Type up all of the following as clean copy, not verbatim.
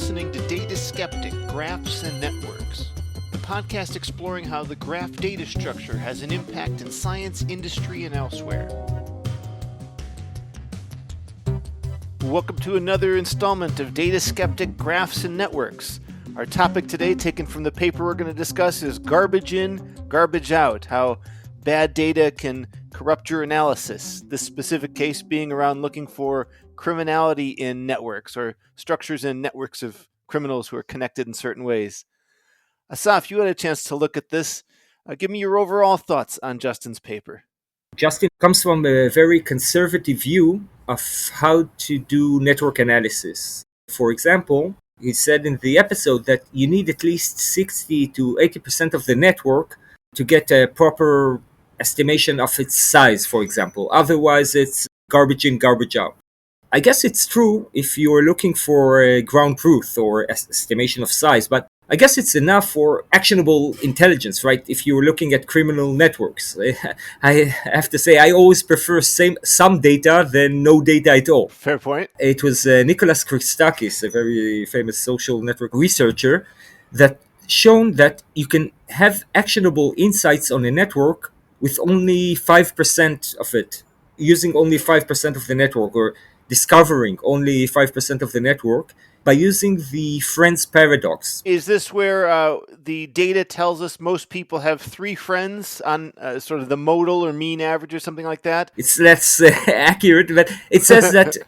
listening to Data Skeptic, Graphs and Networks, the podcast exploring how the graph data structure has an impact in science, industry, and elsewhere. Welcome to another installment of Data Skeptic, Graphs and Networks. Our topic today, taken from the paper we're going to discuss, is garbage in, garbage out, how bad data can corrupt your analysis. This specific case being around looking for criminality in networks or structures in networks of criminals who are connected in certain ways. Asaf, you had a chance to look at this. Give me your overall thoughts on Justin's paper. Justin comes from a very conservative view of how to do network analysis. For example, he said in the episode that you need at least 60 to 80% of the network to get a proper estimation of its size, for example. Otherwise, it's garbage in, garbage out. I guess it's true if you're looking for a ground truth or estimation of size, but I guess it's enough for actionable intelligence, right? If you're looking at criminal networks. I have to say, I always prefer some data than no data at all. Fair point. It was Nicholas Christakis, a very famous social network researcher, that shown that you can have actionable insights on a network with only 5% of it, using only 5% of the network, or discovering only 5% of the network by using the friends paradox. Is this where the data tells us most people have 3 friends on sort of the modal or mean average or something like that? It's less accurate, but it says that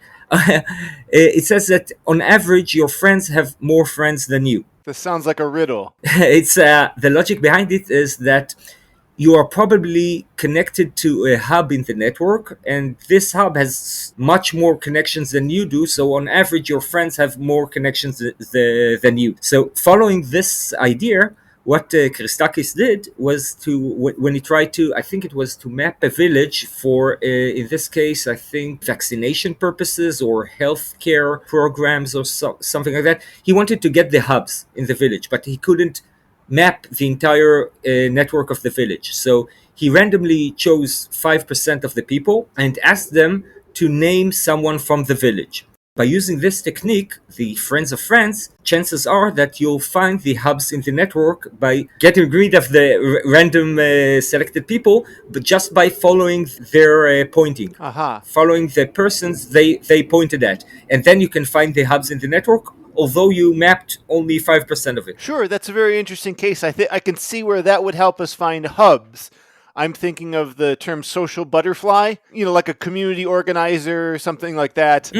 on average your friends have more friends than you. This sounds like a riddle. It's the logic behind it is that you are probably connected to a hub in the network, and this hub has much more connections than you do. So on average, your friends have more connections than you. So following this idea, what Christakis did was when he tried to, I think it was to map a village for, in this case, I think vaccination purposes or healthcare programs or something like that. He wanted to get the hubs in the village, but he couldn't map the entire network of the village. So he randomly chose 5% of the people and asked them to name someone from the village. By using this technique, the friends of friends, chances are that you'll find the hubs in the network by getting rid of the random selected people, but just by following their pointing. Following the persons they pointed at. And then you can find the hubs in the network, although you mapped only 5% of it. Sure, that's a very interesting case. I can see where that would help us find hubs. I'm thinking of the term social butterfly, like a community organizer or something like that.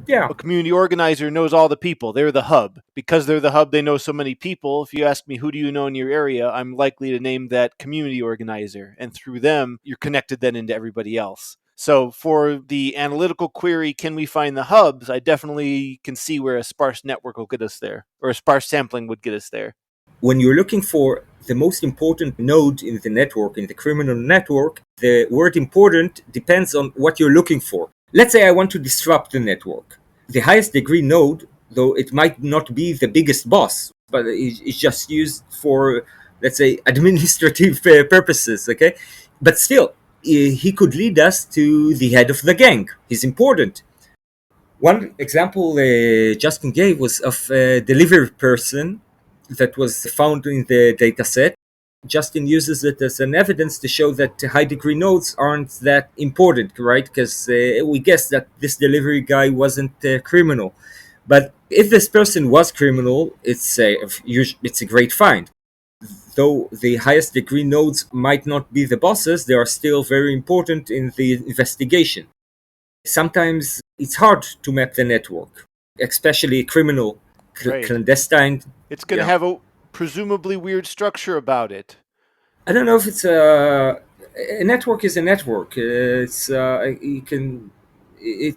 Yeah. A community organizer knows all the people. They're the hub. Because they're the hub, they know so many people. If you ask me, who do you know in your area, I'm likely to name that community organizer. And through them, you're connected then into everybody else. So for the analytical query, can we find the hubs? I definitely can see where a sparse network will get us there, or a sparse sampling would get us there. When you're looking for the most important node in the network, in the criminal network, the word important depends on what you're looking for. Let's say I want to disrupt the network. The highest degree node, though it might not be the biggest boss, but it's just used for, let's say, administrative purposes, okay? But still, he could lead us to the head of the gang. He's important. One example Justin gave was of a delivery person that was found in the dataset. Justin uses it as an evidence to show that high degree nodes aren't that important, right? Because we guess that this delivery guy wasn't a criminal. But if this person was criminal, it's a great find. Though the highest degree nodes might not be the bosses, they are still very important in the investigation. Sometimes it's hard to map the network, especially criminal, clandestine. It's going to have a presumably weird structure about it. I don't know if it's a network is a network. It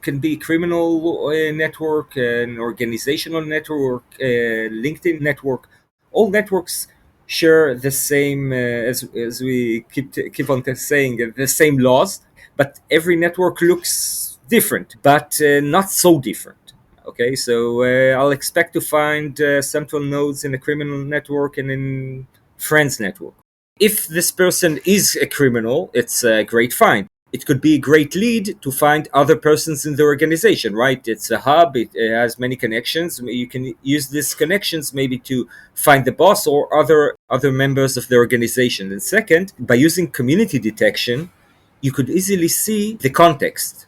can be a criminal network, an organizational network, a LinkedIn network. All networks share the same, as we keep on saying, the same laws, but every network looks different, but not so different. Okay, so I'll expect to find central nodes in a criminal network and in friends network. If this person is a criminal, it's a great find. it could be a great lead to find other persons in the organization, right? It's a hub, it has many connections. You can use these connections maybe to find the boss or other members of the organization. And second, by using community detection, you could easily see the context.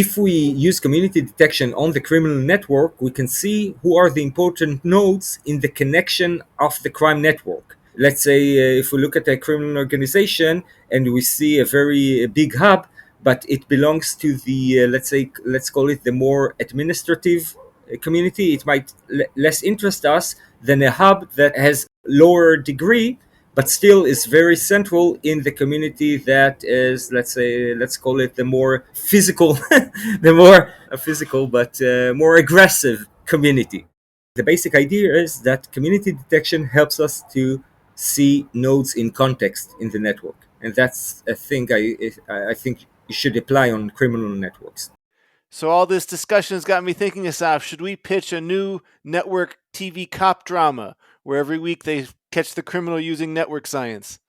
If we use community detection on the criminal network, we can see who are the important nodes in the connection of the crime network. Let's say if we look at a criminal organization and we see a very big hub, but it belongs to the, let's call it the more administrative community, it might less interest us than a hub that has lower degree but still is very central in the community that is, let's call it the more physical, the more physical but more aggressive community. The basic idea is that community detection helps us to see nodes in context in the network, and that's a thing I think you should apply on criminal networks. So all this discussion has got me thinking, Asaf, should we pitch a new network TV cop drama where every week they catch the criminal using network science?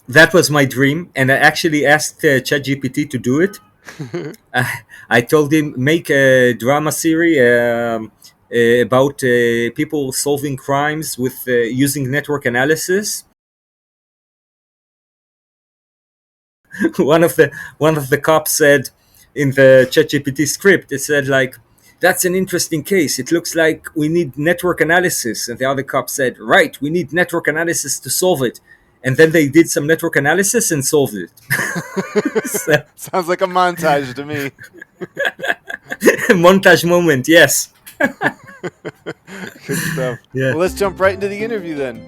That was my dream, and I actually asked ChatGPT to do it. I told him make a drama series about people solving crimes with using network analysis. one of the cops said in the ChatGPT script, it said like, "That's an interesting case. It looks like we need network analysis." And the other cop said, "Right, we need network analysis to solve it." And then they did some network analysis and solved it. So, Sounds like a montage to me. montage moment, yes. Good stuff. Yeah. Well, let's jump right into the interview then.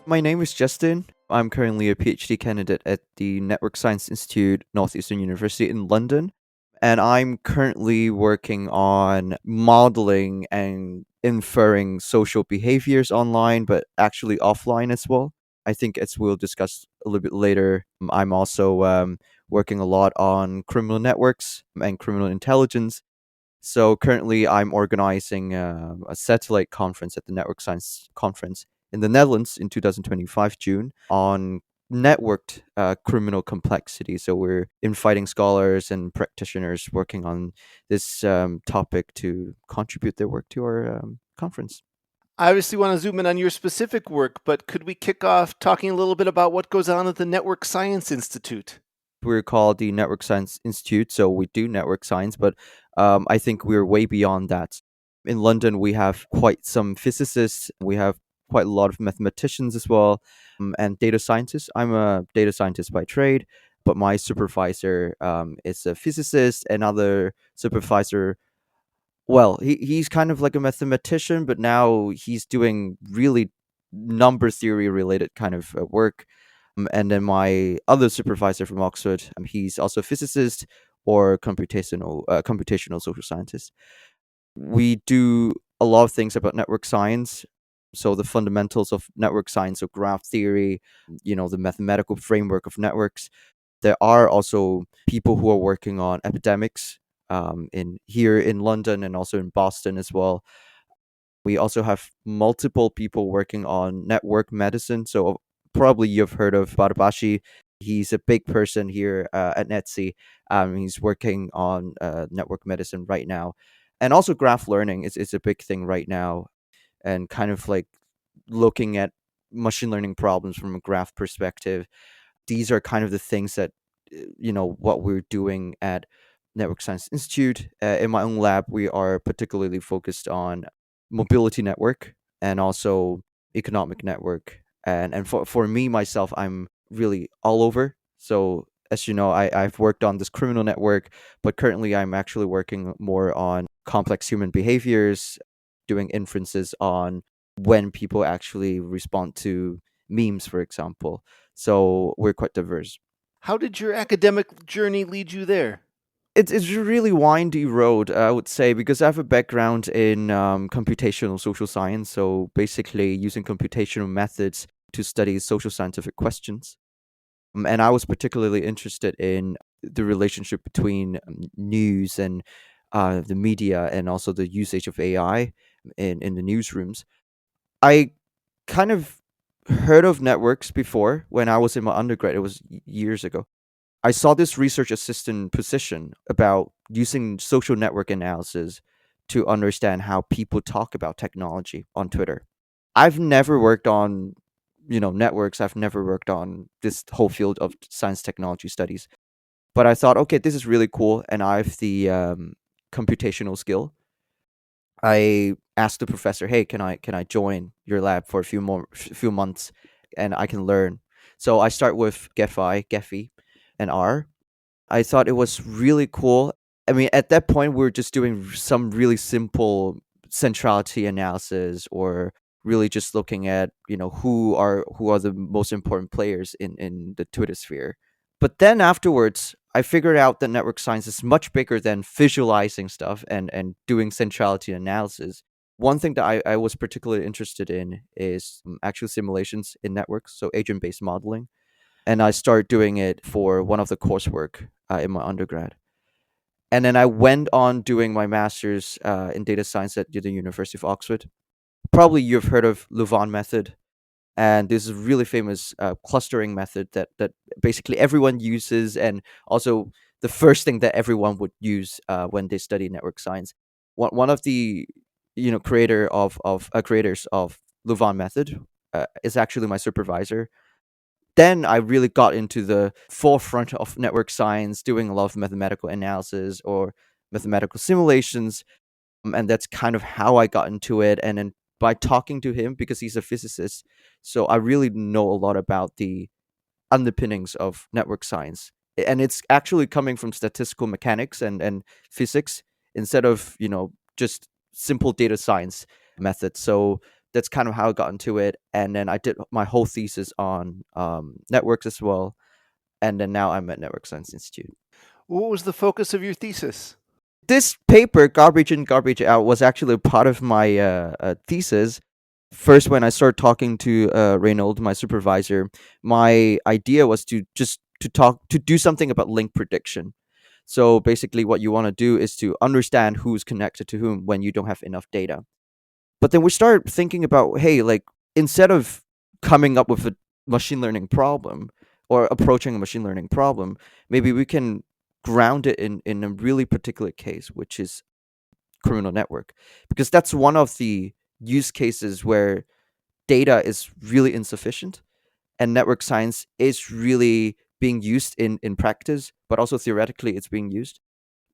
My name is Justin. I'm currently a PhD candidate at the Network Science Institute, Northeastern University in London. And I'm currently working on modeling and inferring social behaviors online, but actually offline as well. I think, as we'll discuss a little bit later, I'm also working a lot on criminal networks and criminal intelligence. So currently, I'm organizing a satellite conference at the Network Science Conference in the Netherlands in 2025 June on networked criminal complexity. So we're inviting scholars and practitioners working on this topic to contribute their work to our conference. I obviously want to zoom in on your specific work, but could we kick off talking a little bit about what goes on at the Network Science Institute? We're called the Network Science Institute, so we do network science, but I think we're way beyond that. In London, we have quite some physicists, we have quite a lot of mathematicians as well, and data scientists. I'm a data scientist by trade, but my supervisor is a physicist. Another supervisor, well, he's kind of like a mathematician, but now he's doing really number theory related kind of work. And then my other supervisor from Oxford, he's also a physicist or computational social scientist. We do a lot of things about network science. So the fundamentals of network science, so graph theory, the mathematical framework of networks. There are also people who are working on epidemics in here in London and also in Boston as well. We also have multiple people working on network medicine. So probably you've heard of Badabashi. He's a big person here at NETSI. He's working on network medicine right now. And also graph learning is a big thing right now. And kind of like looking at machine learning problems from a graph perspective. These are kind of the things that, what we're doing at Network Science Institute. In my own lab, we are particularly focused on mobility network and also economic network. And for me, myself, I'm really all over. So as you know, I've worked on this criminal network, but currently I'm actually working more on complex human behaviors, doing inferences on when people actually respond to memes, for example. So we're quite diverse. How did your academic journey lead you there? It's a really windy road, I would say, because I have a background in computational social science. So basically using computational methods to study social scientific questions. And I was particularly interested in the relationship between news and the media and also the usage of AI in the newsrooms. I kind of heard of networks before when I was in my undergrad. It was years ago. I saw this research assistant position about using social network analysis to understand how people talk about technology on Twitter. I've never worked on, networks. I've never worked on this whole field of science technology studies. But I thought, okay, this is really cool, and I have the computational skill. I asked the professor, "Hey, can I join your lab for a few months, and I can learn?" So I start with Gephi, and R. I thought it was really cool. I mean, at that point, we were just doing some really simple centrality analysis, or really just looking at who are the most important players in the Twitter sphere. But then afterwards, I figured out that network science is much bigger than visualizing stuff and doing centrality analysis. One thing that I was particularly interested in is actual simulations in networks, so agent based modeling. And I started doing it for one of the coursework in my undergrad. And then I went on doing my master's in data science at the University of Oxford. Probably you've heard of Louvain method, and this is a really famous clustering method that basically everyone uses, and also the first thing that everyone would use when they study network science. One of the creators of Louvain method is actually my supervisor. Then I really got into the forefront of network science, doing a lot of mathematical analysis or mathematical simulations, and that's kind of how I got into it. And then by talking to him, because he's a physicist, so I really know a lot about the underpinnings of network science, and it's actually coming from statistical mechanics and physics instead of just simple data science methods. So that's kind of how I got into it, and then I did my whole thesis on networks as well, and then now I'm at Network Science Institute. What was the focus of your thesis? This paper, Garbage In, Garbage Out, was actually part of my thesis. First, when I started talking to Reynold, my supervisor, my idea was to do something about link prediction. So basically, what you want to do is to understand who's connected to whom when you don't have enough data. But then we started thinking about, hey, like, instead of coming up with a machine learning problem or approaching a machine learning problem, maybe we can ground it in a really particular case, which is criminal network, because that's one of the use cases where data is really insufficient, and network science is really being used in practice, but also theoretically it's being used.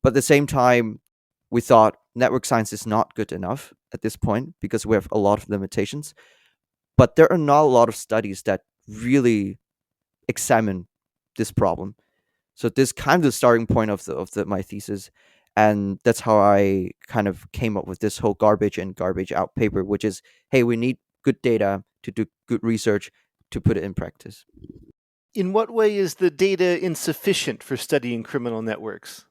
But at the same time, we thought network science is not good enough at this point because we have a lot of limitations. But there are not a lot of studies that really examine this problem. So this kind of the starting point of my thesis, and that's how I kind of came up with this whole garbage in, garbage out paper, which is, hey, we need good data to do good research to put it in practice. In what way is the data insufficient for studying criminal networks?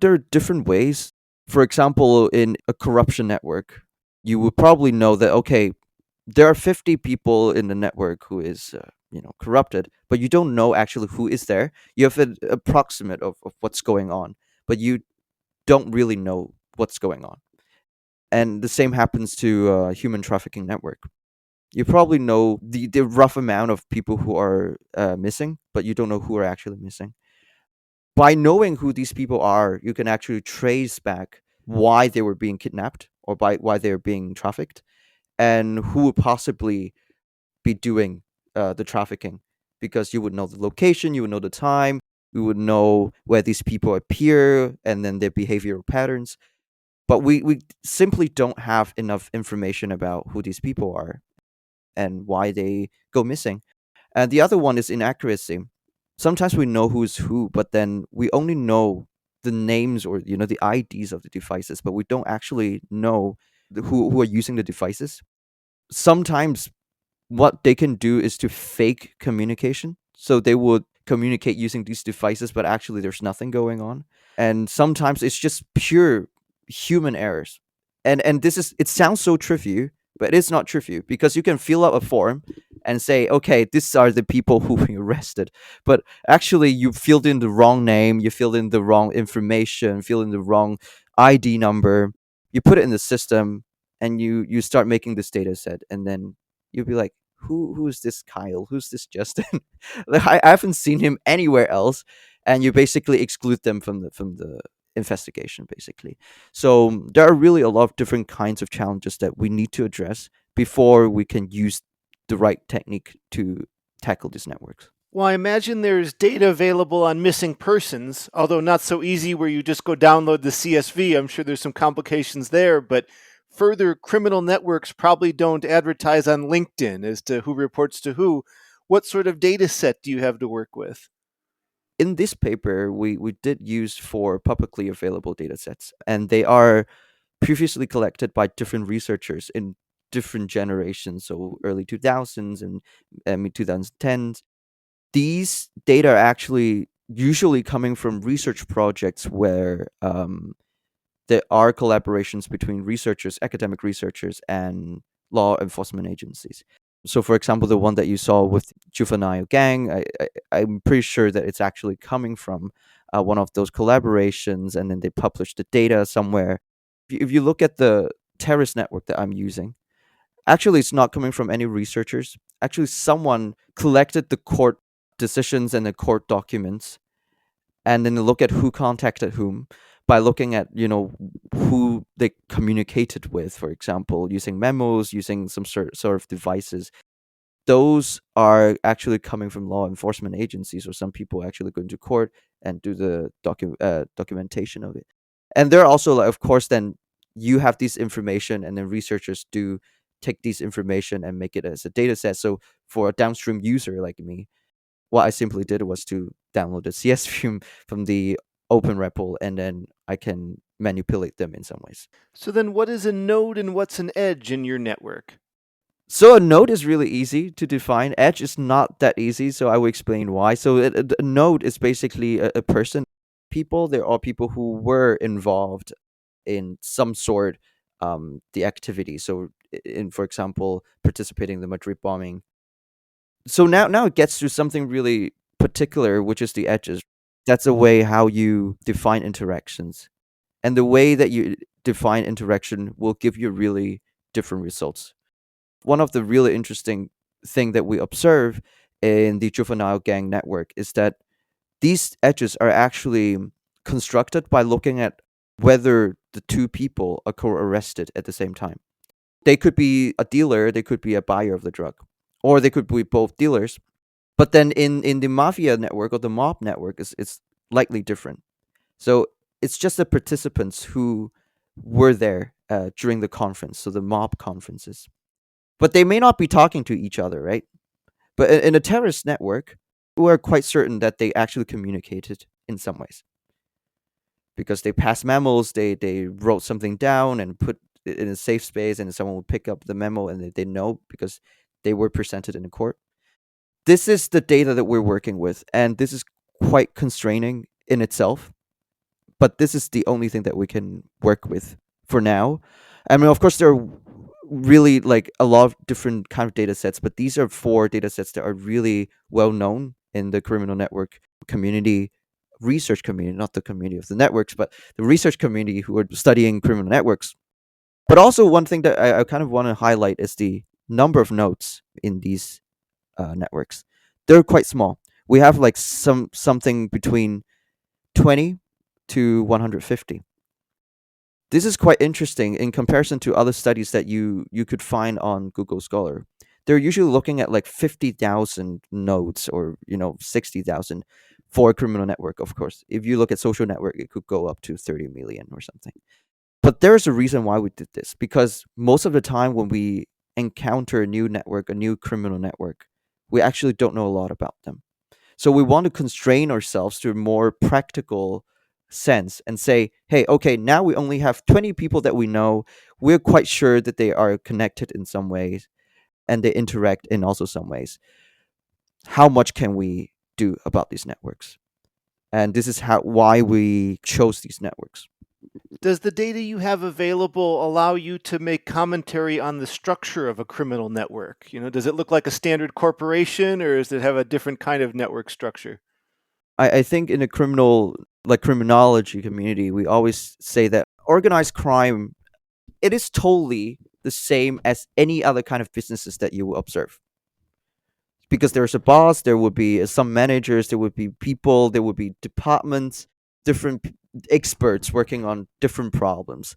There are different ways. For example, in a corruption network, you would probably know that, okay, there are 50 people in the network who is corrupted, but you don't know actually who is there. You have an approximate of what's going on, but you don't really know what's going on. And the same happens to a human trafficking network. You probably know the rough amount of people who are missing, but you don't know who are actually missing. By knowing who these people are, you can actually trace back why they were being kidnapped or why they were being trafficked, and who would possibly be doing the trafficking, because you would know the location, you would know the time, you would know where these people appear, and then their behavioral patterns. But we simply don't have enough information about who these people are and why they go missing. And the other one is inaccuracy. Sometimes we know who's who, but then we only know the names or the IDs of the devices, but we don't actually know who are using the devices. Sometimes what they can do is to fake communication. So they would communicate using these devices, but actually there's nothing going on. And sometimes it's just pure human errors. And this is, it sounds so trivial, but it's not trivial, because you can fill out a form and say, okay, these are the people who we arrested. But actually you filled in the wrong name, you filled in the wrong information, fill in the wrong ID number, you put it in the system, and you start making this data set, and then you'll be like, who is this Kyle? Who's this Justin? I haven't seen him anywhere else, and you basically exclude them from the investigation, basically. So there are really a lot of different kinds of challenges that we need to address before we can use the right technique to tackle these networks. Well, I imagine there's data available on missing persons, although not so easy where you just go download the CSV. I'm sure there's some complications there, but further, criminal networks probably don't advertise on LinkedIn as to who reports to who. What sort of data set do you have to work with? In this paper, we did use 4 publicly available data sets, and they are previously collected by different researchers in different generations, so early 2000s and mid 2010s. These data are actually usually coming from research projects where there are collaborations between researchers, academic researchers, and law enforcement agencies. So, for example, the one that you saw with juvenile gang, I'm pretty sure that it's actually coming from one of those collaborations, and then they published the data somewhere. If you look at the terrorist network that I'm using, actually, it's not coming from any researchers. Actually, someone collected the court decisions and the court documents, and then look at who contacted whom by looking at who they communicated with, for example, using memos, using some sort of devices. Those are actually coming from law enforcement agencies, or some people actually going to court and do the documentation of it. And there are also, like, of course, then you have this information, and then researchers do take this information and make it as a data set. So for a downstream user like me, what I simply did was to download the CSV from the open REPL, and then I can manipulate them in some ways. So then what is a node and what's an edge in your network? So a node is really easy to define. Edge is not that easy, so I will explain why. So a node is basically a person. There are people who were involved in some sort the activity. So for example, participating in the Madrid bombing. So now it gets to something really particular, which is the edges. That's a way how you define interactions. And the way that you define interaction will give you really different results. One of the really interesting thing that we observe in the juvenile gang network is that these edges are actually constructed by looking at whether the two people are co-arrested at the same time. They could be a dealer, they could be a buyer of the drug, or they could be both dealers. But then in the mafia network or the mob network, it's likely different. So it's just the participants who were there during the conference, so the mob conferences. But they may not be talking to each other, right? But in a terrorist network, we're quite certain that they actually communicated in some ways. Because they passed memos, they wrote something down and put it in a safe space, and someone would pick up the memo, and they know because they were presented in a court. This is the data that we're working with, and this is quite constraining in itself. But this is the only thing that we can work with for now. I mean, of course, there are really like a lot of different kind of data sets, but these are 4 data sets that are really well known in the criminal network community, research community, not the community of the networks, but the research community who are studying criminal networks. But also one thing that I kind of want to highlight is the number of nodes in these networks. They're quite small. We have like something between 20 to 150. This is quite interesting in comparison to other studies that you could find on Google Scholar. They're usually looking at like 50,000 nodes, or 60,000 for a criminal network. Of course, if you look at social network, it could go up to 30 million or something. But there's a reason why we did this, because most of the time when we encounter a new network, a new criminal network, we actually don't know a lot about them. So we want to constrain ourselves to a more practical sense and say, hey, okay, now we only have 20 people that we know. We're quite sure that they are connected in some ways and they interact in also some ways. How much can we do about these networks? And this is why we chose these networks. Does the data you have available allow you to make commentary on the structure of a criminal network? Does it look like a standard corporation, or does it have a different kind of network structure? I think in a criminology community, we always say that organized crime, it is totally the same as any other kind of businesses that you will observe. because there's a boss, there would be some managers, there would be people, there would be departments, different experts working on different problems.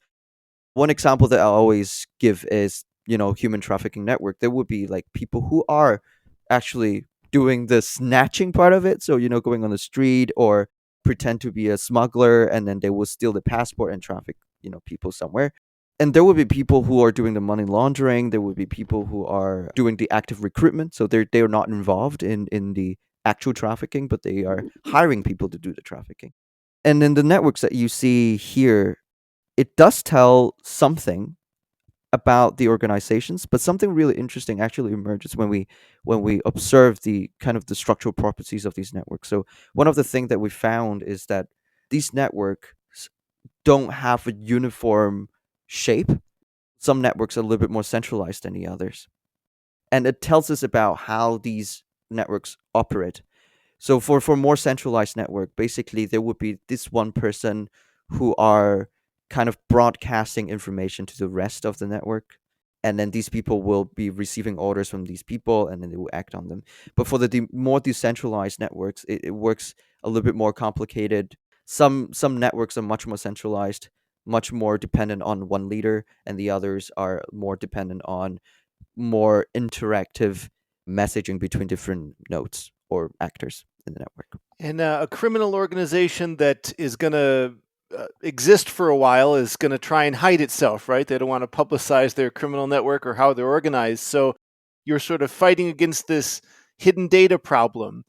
One example that I always give is, human trafficking network. There would be like people who are actually doing the snatching part of it. So, going on the street or pretend to be a smuggler, and then they will steal the passport and traffic, people somewhere. And there would be people who are doing the money laundering. There would be people who are doing the active recruitment. So they're not involved in the actual trafficking, but they are hiring people to do the trafficking. And in the networks that you see here, it does tell something about the organizations, but something really interesting actually emerges when we observe the kind of the structural properties of these networks. So one of the things that we found is that these networks don't have a uniform shape. Some networks are a little bit more centralized than the others, and it tells us about how these networks operate. So for more centralized network, basically there would be this one person who are kind of broadcasting information to the rest of the network. And then these people will be receiving orders from these people, and then they will act on them. But for the more decentralized networks, it works a little bit more complicated. Some networks are much more centralized, much more dependent on one leader, and the others are more dependent on more interactive messaging between different nodes or actors in the network. And a criminal organization that is going to exist for a while is going to try and hide itself, right? They don't want to publicize their criminal network or how they're organized. So you're sort of fighting against this hidden data problem.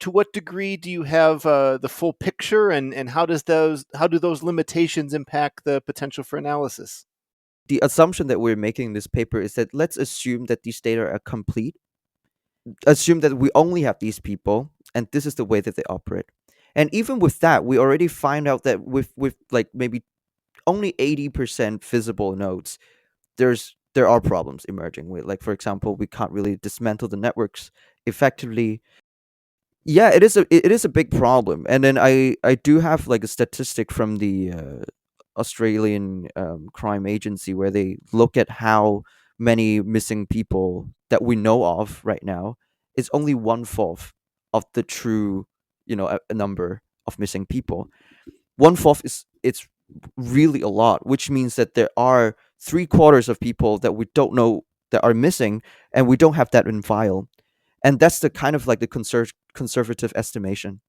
To what degree do you have the full picture, and how do those limitations impact the potential for analysis? The assumption that we're making in this paper is that let's assume that these data are complete. Assume that we only have these people, and this is the way that they operate. And even with that, we already find out that with like maybe only 80% visible nodes, there are problems emerging with, like, for example, we can't really dismantle the networks effectively. Yeah, it is a big problem. And then I do have like a statistic from the Australian crime agency where they look at how many missing people that we know of right now. It's only 1/4 of the true, a number of missing people. 1/4 is it's really a lot, which means that there are 3/4 of people that we don't know that are missing, and we don't have that in file. And that's the kind of like the conservative estimation.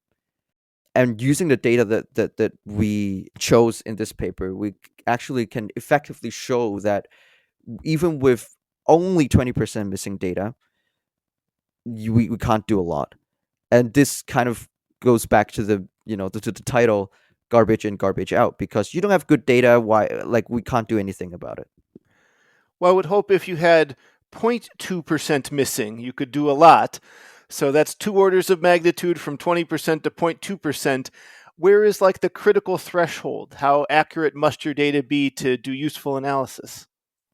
And using the data that we chose in this paper, we actually can effectively show that even with only 20% missing data, we can't do a lot. And this kind of goes back to the title, garbage in, garbage out, because you don't have good data, why, like, we can't do anything about it. Well, I would hope if you had 0.2% missing, you could do a lot. So that's 2 orders of magnitude from 20% to 0.2%. Where is like the critical threshold? How accurate must your data be to do useful analysis?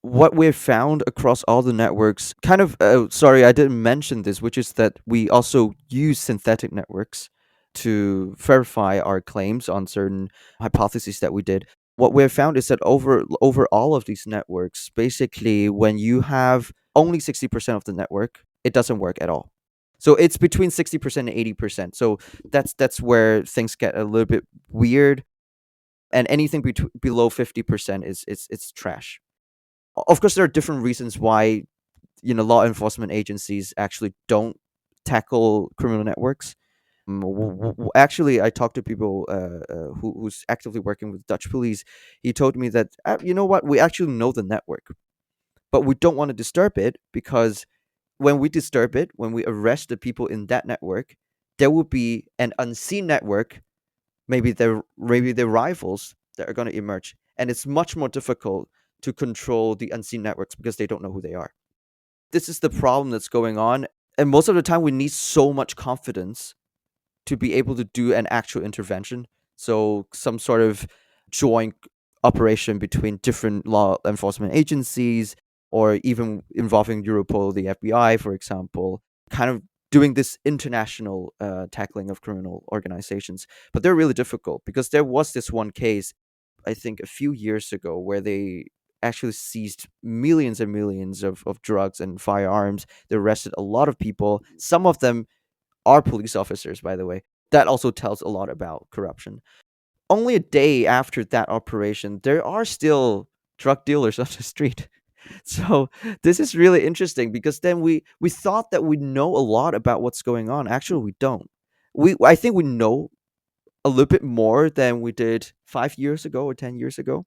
What we've found across all the networks, kind of, sorry, I didn't mention this, which is that we also use synthetic networks to verify our claims on certain hypotheses that we did. What we've found is that over all of these networks, basically, when you have only 60% of the network, it doesn't work at all. So it's between 60% and 80%. So that's where things get a little bit weird, and anything below 50% is it's trash. Of course, there are different reasons why law enforcement agencies actually don't tackle criminal networks. Actually, I talked to people who's actively working with Dutch police. He told me that, you know what, we actually know the network, but we don't want to disturb it, because when we disturb it, when we arrest the people in that network, there will be an unseen network, maybe they're rivals, that are going to emerge, and it's much more difficult to control the unseen networks because they don't know who they are. This is the problem that's going on, and most of the time we need so much confidence to be able to do an actual intervention. So some sort of joint operation between different law enforcement agencies, or even involving Europol, the FBI, for example, kind of doing this international tackling of criminal organizations. But they're really difficult, because there was this one case, I think a few years ago, where they actually seized millions and millions of drugs and firearms. They arrested a lot of people. Some of them are police officers, by the way. That also tells a lot about corruption. Only a day after that operation, there are still drug dealers on the street. So this is really interesting because then we thought that we know a lot about what's going on. Actually, we don't. I think we know a little bit more than we did 5 years ago or 10 years ago.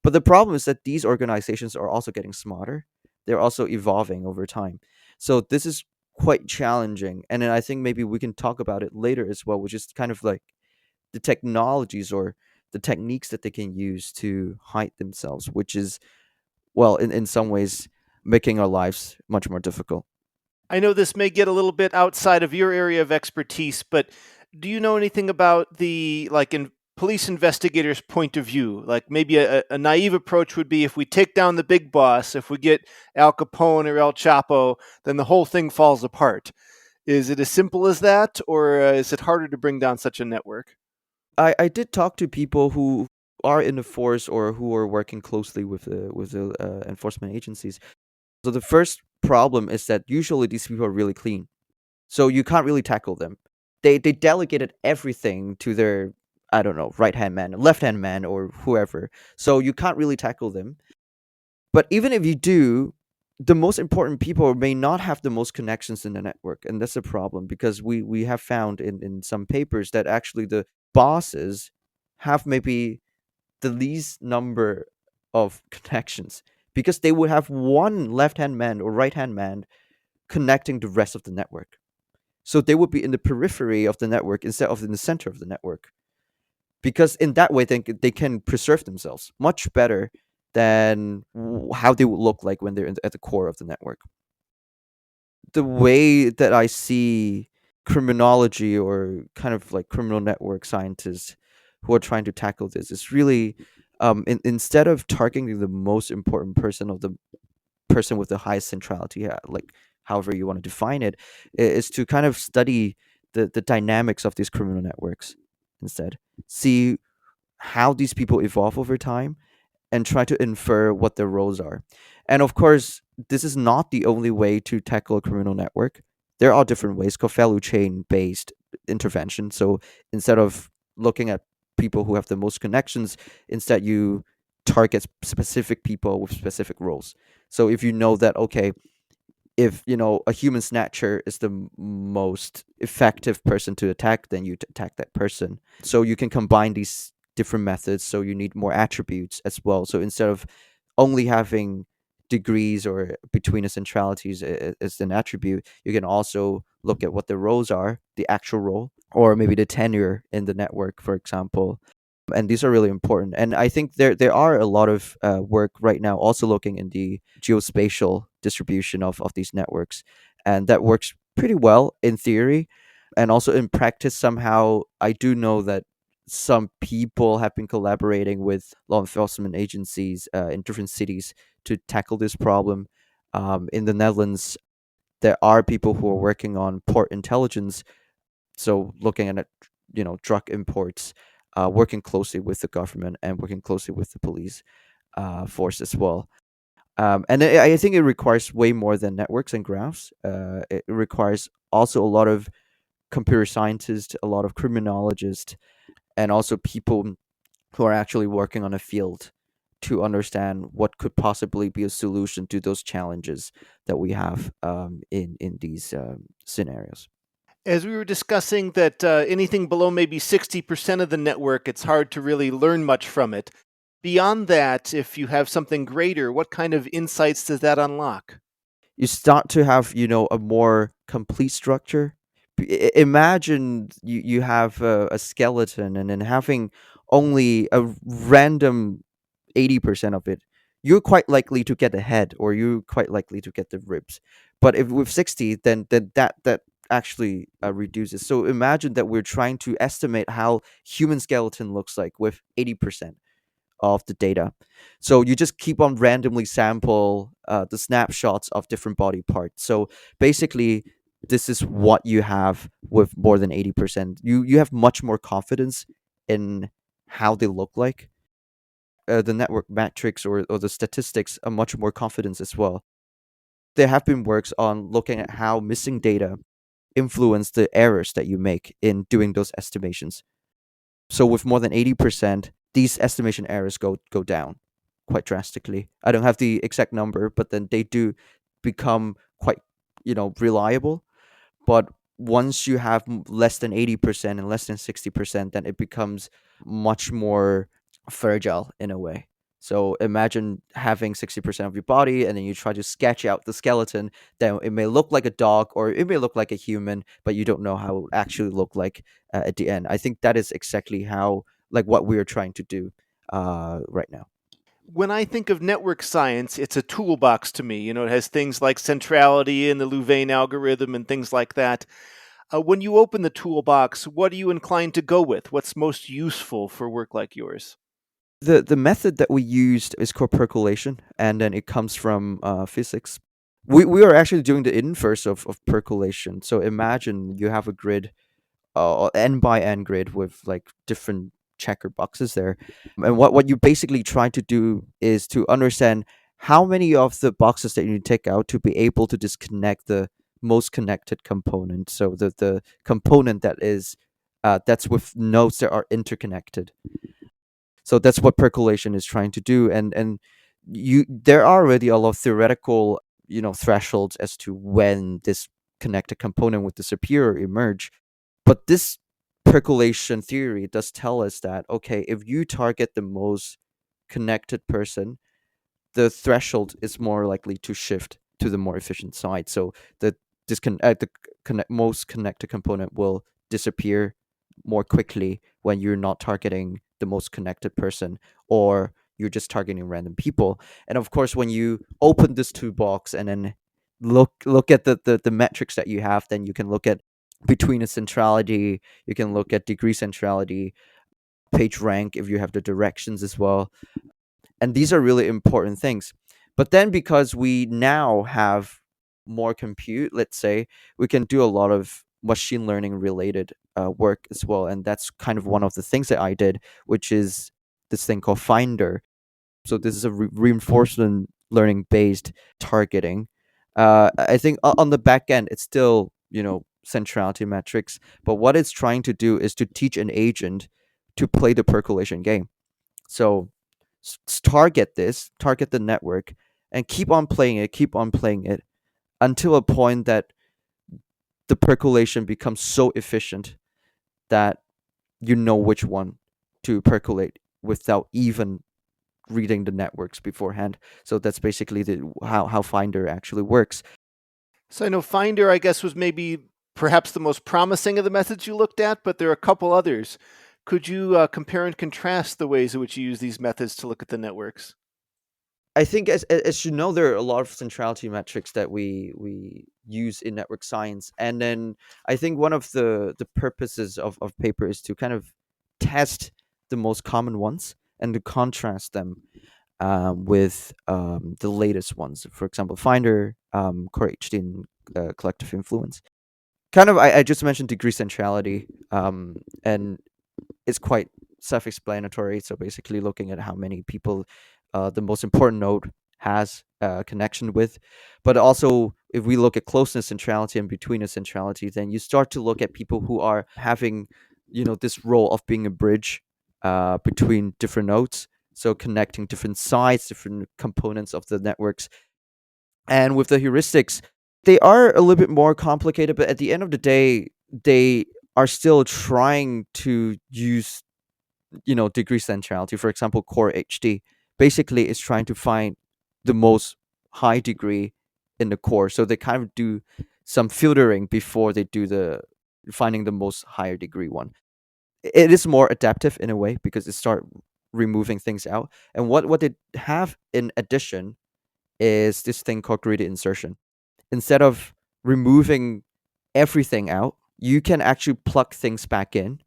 But the problem is that these organizations are also getting smarter. They're also evolving over time. So this is quite challenging. And then I think maybe we can talk about it later as well, which is kind of like the technologies or the techniques that they can use to hide themselves, which is, well, in some ways, making our lives much more difficult. I know this may get a little bit outside of your area of expertise, but do you know anything about the police investigators' point of view? Like maybe a naive approach would be if we take down the big boss, if we get Al Capone or El Chapo, then the whole thing falls apart. Is it as simple as that, or is it harder to bring down such a network? I did talk to people who are in the force or who are working closely with the enforcement agencies. So the first problem is that usually these people are really clean, so you can't really tackle them. They delegated everything to their, I don't know, right hand man, left hand man, or whoever. So you can't really tackle them. But even if you do, the most important people may not have the most connections in the network, and that's a problem because we have found in some papers that actually the bosses have maybe the least number of connections because they would have one left hand man or right hand man connecting the rest of the network. So they would be in the periphery of the network instead of in the center of the network. Because in that way, they can preserve themselves much better than how they would look like when they're at the core of the network. The way that I see criminology or kind of like criminal network scientists who are trying to tackle this is really instead of targeting the most important person of the person with the highest centrality, like however you want to define it, is to kind of study the dynamics of these criminal networks instead. See how these people evolve over time and try to infer what their roles are. And of course, this is not the only way to tackle a criminal network. There are different ways, called value chain based intervention. So instead of looking at people who have the most connections, instead you target specific people with specific roles. So if you know that, okay, if a human snatcher is the most effective person to attack, then you attack that person. So you can combine these different methods, so you need more attributes as well. So instead of only having degrees or between the centralities as an attribute, you can also look at what the roles are, the actual role, or maybe the tenure in the network, for example. And these are really important. And I think there are a lot of work right now also looking in the geospatial distribution of these networks, and that works pretty well in theory, and also in practice. Somehow, I do know that some people have been collaborating with law enforcement agencies in different cities to tackle this problem. In the Netherlands, there are people who are working on port intelligence, so looking at drug imports, working closely with the government and working closely with the police force as well. And I think it requires way more than networks and graphs. It requires also a lot of computer scientists, a lot of criminologists, and also people who are actually working on a field to understand what could possibly be a solution to those challenges that we have in these scenarios. As we were discussing that anything below maybe 60% of the network, it's hard to really learn much from it. Beyond that, if you have something greater, what kind of insights does that unlock? You start to have a more complete structure. Imagine you have a skeleton, and then having only a random 80% of it, you're quite likely to get the head, or you're quite likely to get the ribs. But if with 60, then that actually reduces. So imagine that we're trying to estimate how human skeleton looks like with 80% of the data. So you just keep on randomly sample the snapshots of different body parts. So basically, this is what you have with more than 80%. You have much more confidence in how they look like. the network metrics or the statistics a much more confidence as well. There have been works on looking at how missing data influence the errors that you make in doing those estimations. So with more than 80%, these estimation errors go down quite drastically. I don't have the exact number, but then they do become quite, reliable. But once you have less than 80% and less than 60%, then it becomes much more fragile in a way. So imagine having 60% of your body and then you try to sketch out the skeleton, then it may look like a dog or it may look like a human, but you don't know how it would actually look like at the end. I think that is exactly how, like, what we are trying to do right now. When I think of network science, it's a toolbox to me. It has things like centrality and the Louvain algorithm and things like that. When you open the toolbox, what are you inclined to go with? What's most useful for work like yours? The method that we used is called percolation, and then it comes from physics. We are actually doing the inverse of percolation. So imagine you have a grid, n by n grid with like different checker boxes there, and what you basically try to do is to understand how many of the boxes that you need to take out to be able to disconnect the most connected component. So the component that is that's with nodes that are interconnected. So that's what percolation is trying to do, and there are already a lot of theoretical thresholds as to when this connected component would disappear or emerge. But this percolation theory does tell us that, okay, if you target the most connected person, the threshold is more likely to shift to the more efficient side. So the most connected component will disappear more quickly when you're not targeting the most connected person, or you're just targeting random people. And of course, when you open this toolbox and then look at the metrics that you have, then you can look at between a centrality, you can look at degree centrality, page rank if you have the directions as well. And these are really important things. But then because we now have more compute, let's say, we can do a lot of machine learning related work as well. And that's kind of one of the things that I did, which is this thing called Finder. So this is a reinforcement learning based targeting. I think on the back end, it's still, centrality metrics. But what it's trying to do is to teach an agent to play the percolation game. So target the network, and keep on playing it until a point that the percolation becomes so efficient that you know which one to percolate without even reading the networks beforehand. So that's basically how Finder actually works. So I know Finder, I guess, was maybe perhaps the most promising of the methods you looked at, but there are a couple others. Could you compare and contrast the ways in which you use these methods to look at the networks? I think as you know, there are a lot of centrality metrics that we use in network science, and then I think one of the purposes of paper is to kind of test the most common ones and to contrast them with the latest ones. For example, Finder, Core HD, and collective influence. Kind of, I just mentioned degree centrality, and it's quite self-explanatory. So basically, looking at how many people the most important node has a connection with, but also if we look at closeness centrality and betweenness centrality, then you start to look at people who are having, this role of being a bridge between different nodes. So connecting different sides, different components of the networks. And with the heuristics, they are a little bit more complicated, but at the end of the day, they are still trying to use, degree centrality. For example, Core HD basically is trying to find the most high degree in the core. So they kind of do some filtering before they do the finding the most higher degree one. It is more adaptive in a way because it start removing things out. And what they have in addition is this thing called greedy insertion. Instead of removing everything out, you can actually plug things back in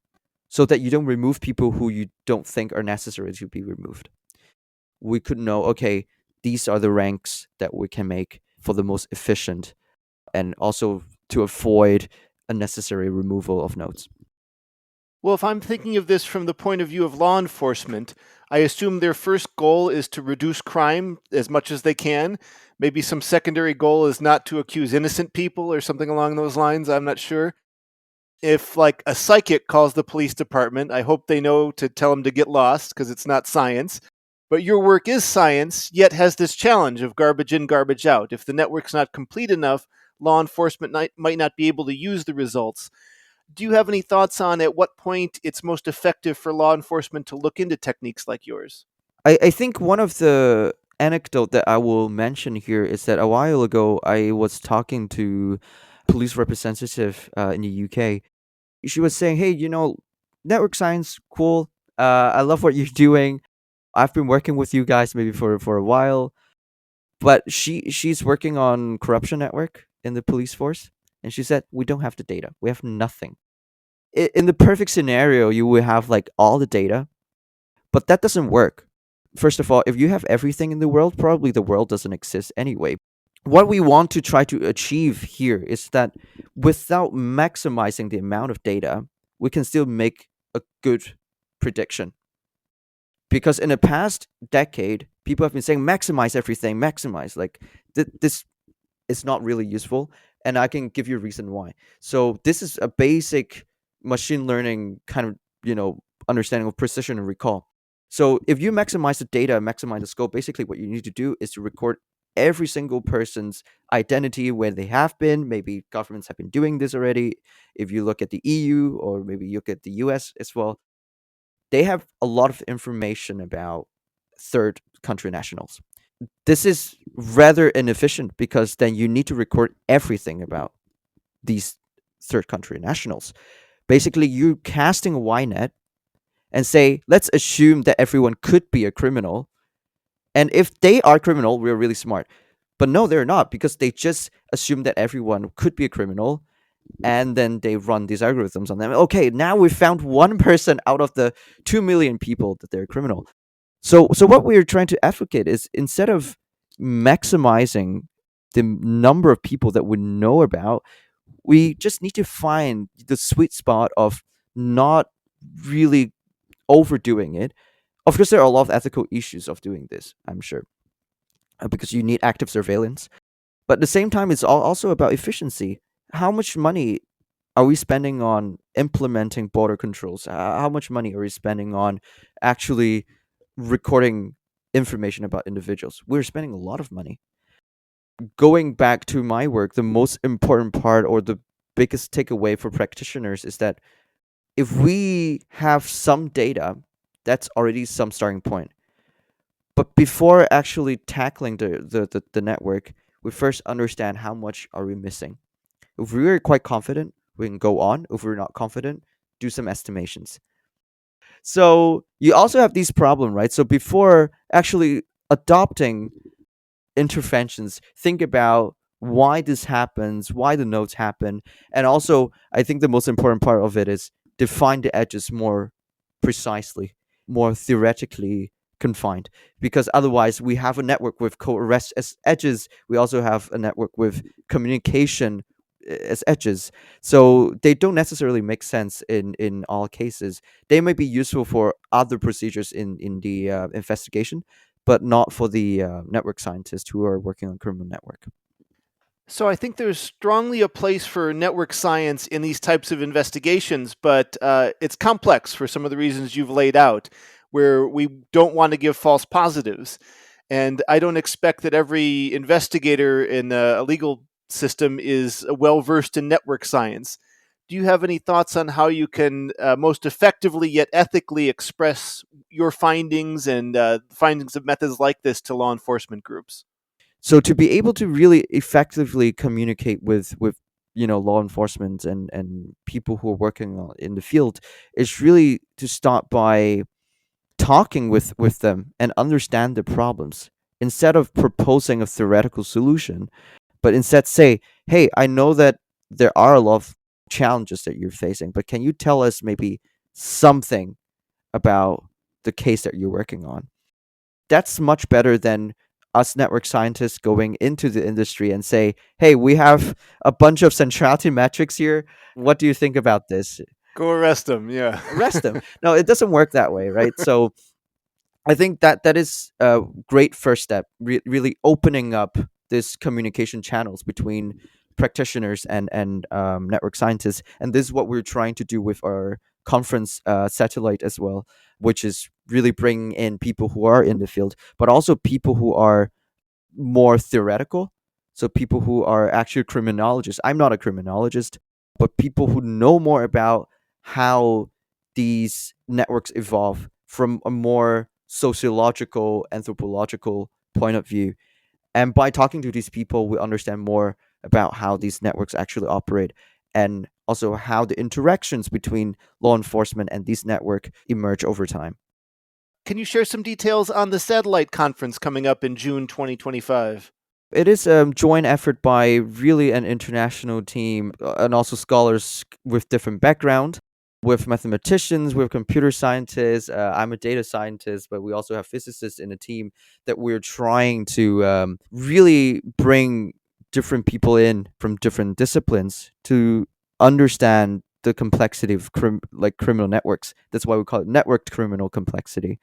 so that you don't remove people who you don't think are necessary to be removed. We could know, okay, these are the ranks that we can make for the most efficient, and also to avoid unnecessary removal of nodes. Well, if I'm thinking of this from the point of view of law enforcement, I assume their first goal is to reduce crime as much as they can. Maybe some secondary goal is not to accuse innocent people or something along those lines. I'm not sure. If, like, a psychic calls the police department, I hope they know to tell them to get lost because it's not science. But your work is science, yet has this challenge of garbage in, garbage out. If the network's not complete enough, law enforcement might not be able to use the results. Do you have any thoughts on at what point it's most effective for law enforcement to look into techniques like yours? I think one of the anecdote that I will mention here is that a while ago I was talking to police representative in the UK. She was saying, "Hey, network science, cool. I love what you're doing. I've been working with you guys maybe for a while." But she's working on corruption network in the police force, and she said, "We don't have the data. We have nothing." In the perfect scenario, you would have like all the data, but that doesn't work. First of all, if you have everything in the world, probably the world doesn't exist anyway. What we want to try to achieve here is that without maximizing the amount of data, we can still make a good prediction. Because in the past decade, people have been saying maximize everything, maximize. Like this is not really useful, and I can give you a reason why. So this is a basic machine learning kind of understanding of precision and recall. So if you maximize the data, maximize the scope, basically what you need to do is to record every single person's identity, where they have been. Maybe governments have been doing this already. If you look at the EU, or maybe you look at the US as well, they have a lot of information about third country nationals. This is rather inefficient because then you need to record everything about these third country nationals. Basically, you casting a Y net and say, let's assume that everyone could be a criminal. And if they are criminal, we're really smart. But no, they're not, because they just assume that everyone could be a criminal, and then they run these algorithms on them. Okay, now we've found one person out of the 2 million people that they're criminal. So what we're trying to advocate is, instead of maximizing the number of people that we know about, we just need to find the sweet spot of not really overdoing it. Of course, there are a lot of ethical issues of doing this, I'm sure, because you need active surveillance. But at the same time, it's also about efficiency. How much money are we spending on implementing border controls? How much money are we spending on actually recording information about individuals? We're spending a lot of money. Going back to my work, the most important part, or the biggest takeaway for practitioners, is that if we have some data, that's already some starting point. But before actually tackling the network, we first understand how much are we missing. If we're quite confident, we can go on. If we're not confident, do some estimations. So you also have these problem, right? So before actually adopting interventions, think about why this happens, why the nodes happen. And also, I think the most important part of it is define the edges more precisely, more theoretically confined, because otherwise we have a network with co-arrest as edges. We also have a network with communication as edges. So they don't necessarily make sense in all cases. They may be useful for other procedures in the investigation, but not for the network scientists who are working on criminal network. So I think there's strongly a place for network science in these types of investigations, but it's complex for some of the reasons you've laid out, where we don't want to give false positives. And I don't expect that every investigator in a legal system is well versed in network science. Do you have any thoughts on how you can most effectively yet ethically express your findings and findings of methods like this to law enforcement groups? So to be able to really effectively communicate with law enforcement and people who are working in the field, is really to start by talking with them and understand the problems, instead of proposing a theoretical solution, but instead say, hey, I know that there are a lot of challenges that you're facing, but can you tell us maybe something about the case that you're working on? That's much better than us network scientists going into the industry and say, hey, we have a bunch of centrality metrics here. What do you think about this? Go arrest them. Yeah. Arrest them. No, it doesn't work that way, right? So I think that is a great first step, really opening up this communication channels between practitioners and network scientists, and this is what we're trying to do with our conference satellite as well, which is really bringing in people who are in the field, but also people who are more theoretical. So people who are actually criminologists. I'm not a criminologist, but people who know more about how these networks evolve from a more sociological, anthropological point of view. And by talking to these people, we understand more about how these networks actually operate, and also how the interactions between law enforcement and these network emerge over time. Can you share some details on the satellite conference coming up in June 2025? It is a joint effort by really an international team, and also scholars with different background, with mathematicians, with computer scientists. I'm a data scientist, but we also have physicists in a team that we're trying to really bring different people in from different disciplines to understand the complexity of criminal networks. That's why we call it networked criminal complexity.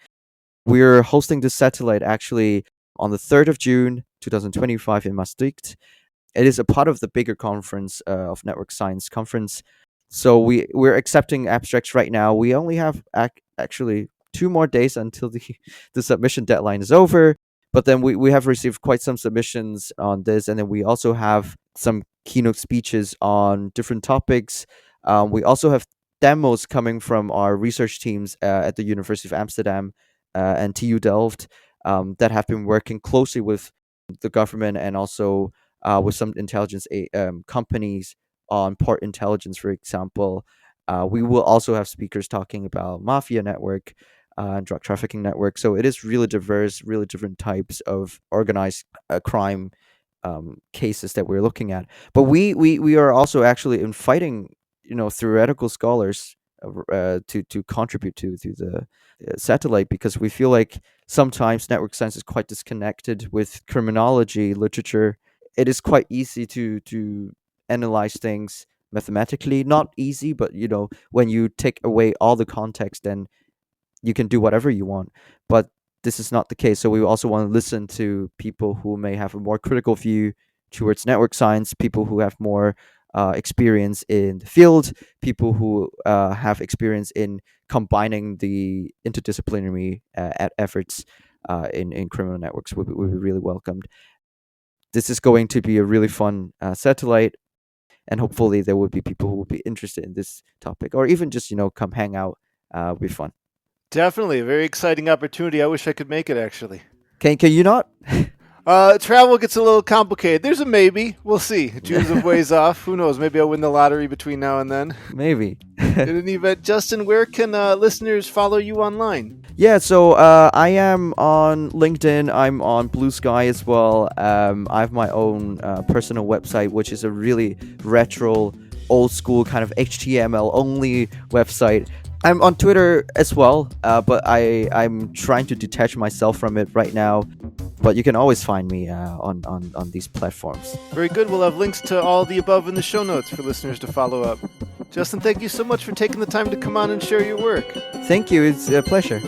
We're hosting this satellite actually on the 3rd of June 2025 in Maastricht. It is a part of the bigger conference of Network Science Conference. So we're accepting abstracts right now. We only have actually 2 more days until the submission deadline is over. But then we have received quite some submissions on this. And then we also have some keynote speeches on different topics. We also have demos coming from our research teams at the University of Amsterdam and TU Delft that have been working closely with the government and also with some intelligence companies on port intelligence, for example. We will also have speakers talking about mafia network, drug trafficking network. So it is really diverse, really different types of organized crime cases that we're looking at. But we are also actually inviting theoretical scholars to contribute to the satellite, because we feel like sometimes network science is quite disconnected with criminology literature. It is quite easy to analyze things mathematically. Not easy, but when you take away all the context, then you can do whatever you want. But this is not the case. So we also want to listen to people who may have a more critical view towards network science, people who have more experience in the field, people who have experience in combining the interdisciplinary efforts in criminal networks would be really welcomed. This is going to be a really fun satellite, and hopefully there will be people who will be interested in this topic, or even just come hang out. It'll be fun. Definitely a very exciting opportunity. I wish I could make it, actually. Can you not? Travel gets a little complicated. There's a maybe. We'll see. June's a ways off. Who knows? Maybe I'll win the lottery between now and then. Maybe. In any event, Justin, where can listeners follow you online? Yeah, so I am on LinkedIn. I'm on Blue Sky as well. I have my own personal website, which is a really retro, old school kind of HTML only website. I'm on Twitter as well, but I'm trying to detach myself from it right now. But you can always find me on these platforms. Very good. We'll have links to all the above in the show notes for listeners to follow up. Justin, thank you so much for taking the time to come on and share your work. Thank you. It's a pleasure.